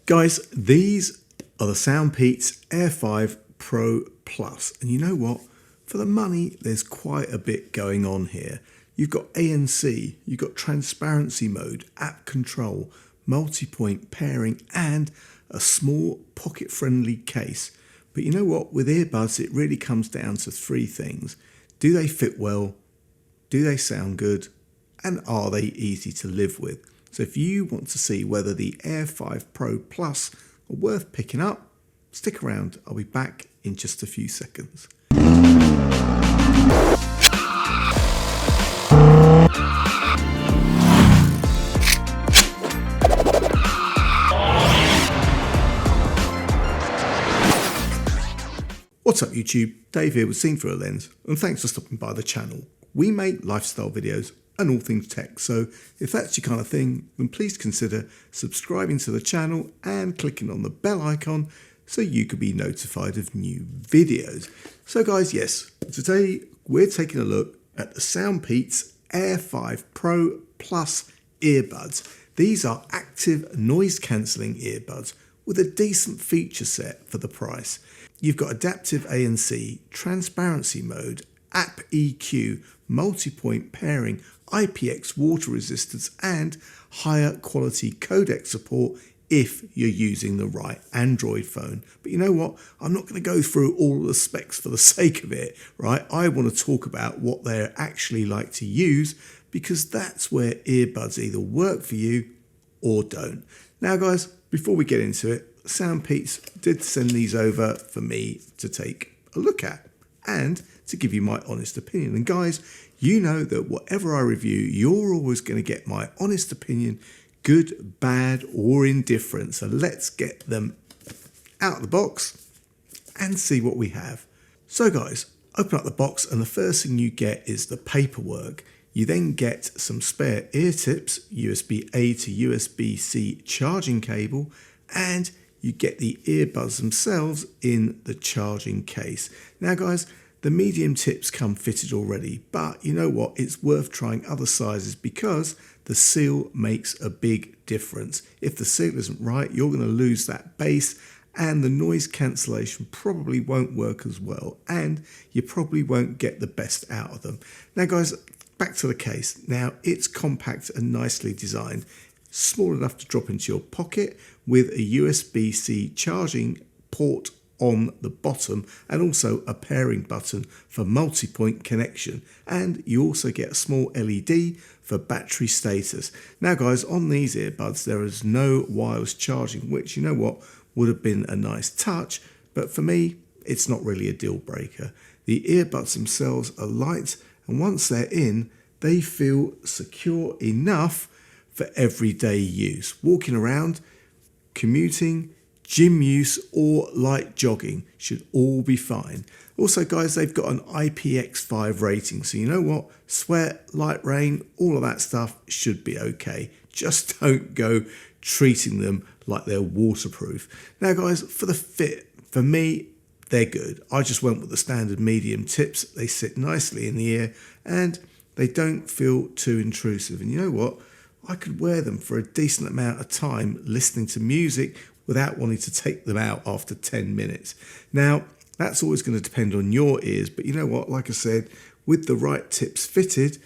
Guys, these are the SoundPEATS Air5 Pro Plus. And you know what? For the money, there's quite a bit going on here. You've got ANC, you've got transparency mode, app control, multipoint pairing, and a small pocket-friendly case. But you know what? With earbuds, it really comes down to three things. Do they fit well? Do they sound good? And are they easy to live with? So if you want to see whether the Air5 Pro Plus are worth picking up, stick around. I'll be back in just a few seconds. What's up YouTube? Dave here with Seen Through a Lens, and thanks for stopping by the channel. We make lifestyle videos and all things tech, so if that's your kind of thing, then please consider subscribing to the channel and clicking on the bell icon so you could be notified of new videos. So guys, yes, today we're taking a look at the SoundPEATS Air5 Pro Plus earbuds. These are active noise cancelling earbuds with a decent feature set for the price. You've got adaptive ANC, transparency mode, app EQ, multi-point pairing, IPX water resistance, and higher quality codec support if you're using the right Android phone. But you know what? I'm not going to go through all of the specs for the sake of it, right? I want to talk about what they're actually like to use, because that's where earbuds either work for you or don't. Now guys, before we get into it, SoundPEATS did send these over for me to take a look at and to give you my honest opinion. And guys, you know that whatever I review, you're always going to get my honest opinion, good, bad, or indifferent. So let's get them out of the box and see what we have. So guys, open up the box and the first thing you get is the paperwork. You then get some spare ear tips, USB-A to USB-C charging cable, and you get the earbuds themselves in the charging case. Now guys, the medium tips come fitted already, but you know what? It's worth trying other sizes because the seal makes a big difference. If the seal isn't right, you're going to lose that bass, and the noise cancellation probably won't work as well, and you probably won't get the best out of them. Now guys, back to the case. Now it's compact and nicely designed, small enough to drop into your pocket with a USB-C charging port on the bottom and also a pairing button for multi-point connection, and you also get a small LED for battery status. Now guys, on these earbuds there is no wireless charging, which you know what would have been a nice touch, but for me it's not really a deal breaker. The earbuds themselves are light, and once they're in, they feel secure enough for everyday use. Walking around, commuting, gym use, or light jogging should all be fine. Also guys, they've got an IPX5 rating, so you know what? Sweat, light rain, all of that stuff should be okay. Just don't go treating them like they're waterproof. Now guys, for the fit, for me, they're good. I just went with the standard medium tips. They sit nicely in the ear and they don't feel too intrusive. And you know what? I could wear them for a decent amount of time listening to music without wanting to take them out after 10 minutes. Now, that's always going to depend on your ears, but you know what? Like I said, with the right tips fitted,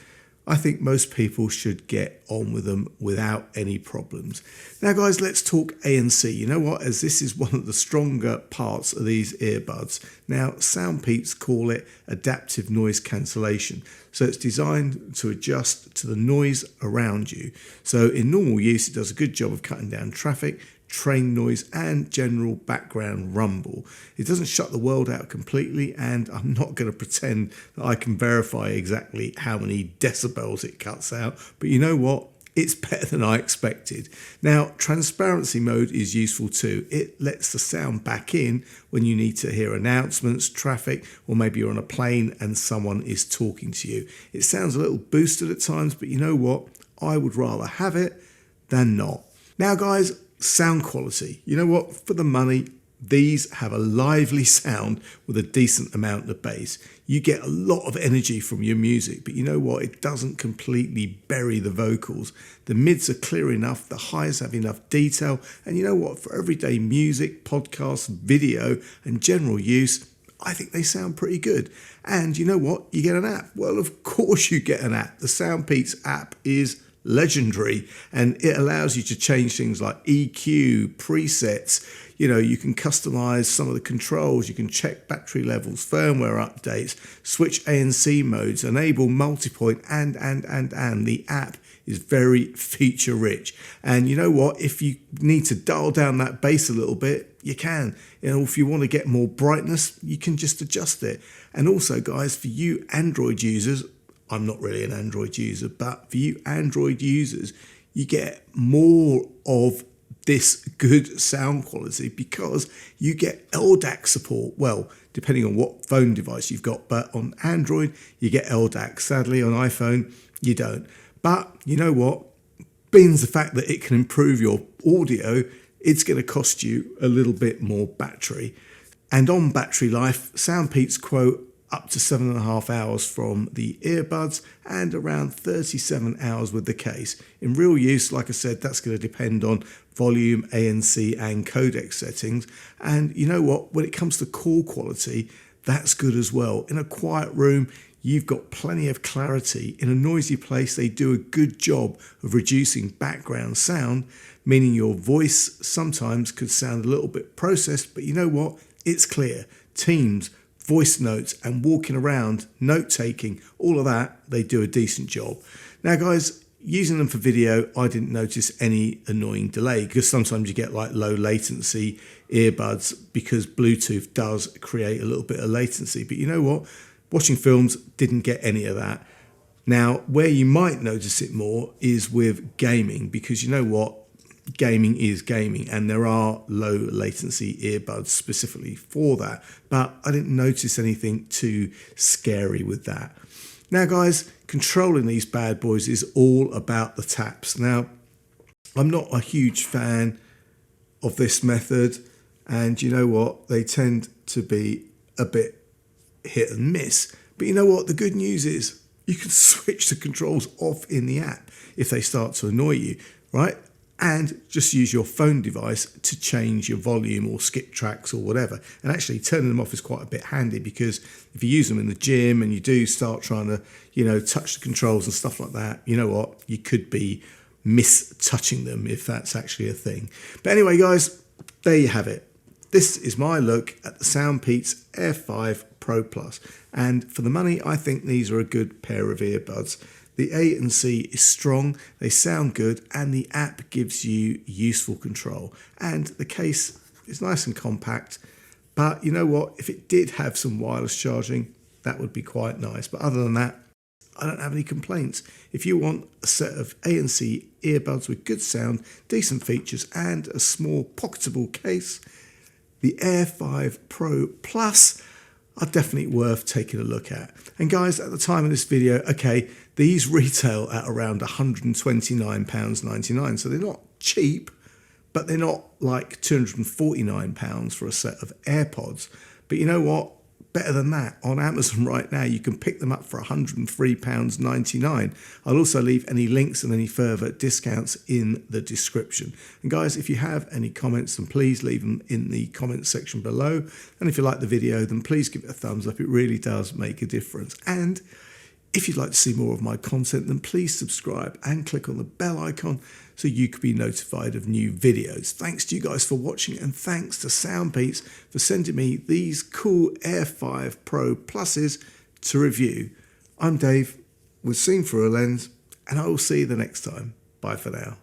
I think most people should get on with them without any problems. Now guys, let's talk ANC. You know what, as this is one of the stronger parts of these earbuds. Now SoundPEATS call it adaptive noise cancellation. So it's designed to adjust to the noise around you. So in normal use, it does a good job of cutting down traffic, train noise, and general background rumble. It doesn't shut the world out completely, and I'm not going to pretend that I can verify exactly how many decibels it cuts out, but you know what? It's better than I expected. Now, transparency mode is useful too. It lets the sound back in when you need to hear announcements, traffic, or maybe you're on a plane and someone is talking to you. It sounds a little boosted at times, but you know what? I would rather have it than not. Now guys, sound quality. You know what? For the money, These have a lively sound with a decent amount of bass. You get a lot of energy from your music, but you know what? It doesn't completely bury the vocals. The mids are clear enough, the highs have enough detail, and you know what? For everyday music, podcasts, video, and general use, I think they sound pretty good. And you know what? You get an app. Well, of course you get an app. The SoundPEATS app is legendary, and it allows you to change things like EQ, presets. You know, you can customize some of the controls, you can check battery levels, firmware updates, switch ANC modes, enable multipoint, and the app is very feature rich. And you know what? If you need to dial down that bass a little bit, you can. You know, if you want to get more brightness, you can just adjust it. And also, guys, for you Android users, I'm not really an Android user, but for you Android users, you get more of this good sound quality because you get LDAC support. Well, depending on what phone device you've got, but on Android, you get LDAC. Sadly, on iPhone, you don't. But you know what? Being the fact that it can improve your audio, it's going to cost you a little bit more battery. And on battery life, SoundPEATS quote up to 7.5 hours from the earbuds and around 37 hours with the case. In real use, like I said, that's going to depend on volume, ANC and codec settings. And you know what? When it comes to call quality, that's good as well. In a quiet room, you've got plenty of clarity. In a noisy place, they do a good job of reducing background sound, meaning your voice sometimes could sound a little bit processed, but you know what? It's clear. Teams, voice notes and walking around, note taking, all of that, they do a decent job. Now guys, using them for video, I didn't notice any annoying delay because sometimes you get like low latency earbuds because Bluetooth does create a little bit of latency. But you know what? Watching films didn't get any of that. Now, where you might notice it more is with gaming, because you know what? Gaming is gaming, and there are low latency earbuds specifically for that, but I didn't notice anything too scary with that. Now guys, controlling these bad boys is all about the taps. Now, I'm not a huge fan of this method, and you know what, they tend to be a bit hit and miss, but you know what, the good news is you can switch the controls off in the app if they start to annoy you, right? And just use your phone device to change your volume or skip tracks or whatever. And actually turning them off is quite a bit handy, because if you use them in the gym and you do start trying to, you know, touch the controls and stuff like that, you know what, you could be mis-touching them if that's actually a thing. But anyway, guys, there you have it. This is my look at the SoundPEATS Air5 Pro Plus. And for the money, I think these are a good pair of earbuds. The ANC is strong, they sound good, and the app gives you useful control. And the case is nice and compact, but you know what? If it did have some wireless charging, that would be quite nice. But other than that, I don't have any complaints. If you want a set of ANC earbuds with good sound, decent features, and a small pocketable case, the Air5 Pro Plus are definitely worth taking a look at. And guys, at the time of this video, okay, these retail at around £129.99, so they're not cheap, but they're not like £249 for a set of AirPods. But you know what? Better than that, on Amazon right now, you can pick them up for £103.99. I'll also leave any links and any further discounts in the description. And guys, if you have any comments, then please leave them in the comments section below. And if you like the video, then please give it a thumbs up. It really does make a difference. And if you'd like to see more of my content, then please subscribe and click on the bell icon so you can be notified of new videos. Thanks to you guys for watching, and thanks to SoundPEATS for sending me these cool Air5 Pro Pluses to review. I'm Dave with Seen Through a Lens, and I will see you the next time. Bye for now.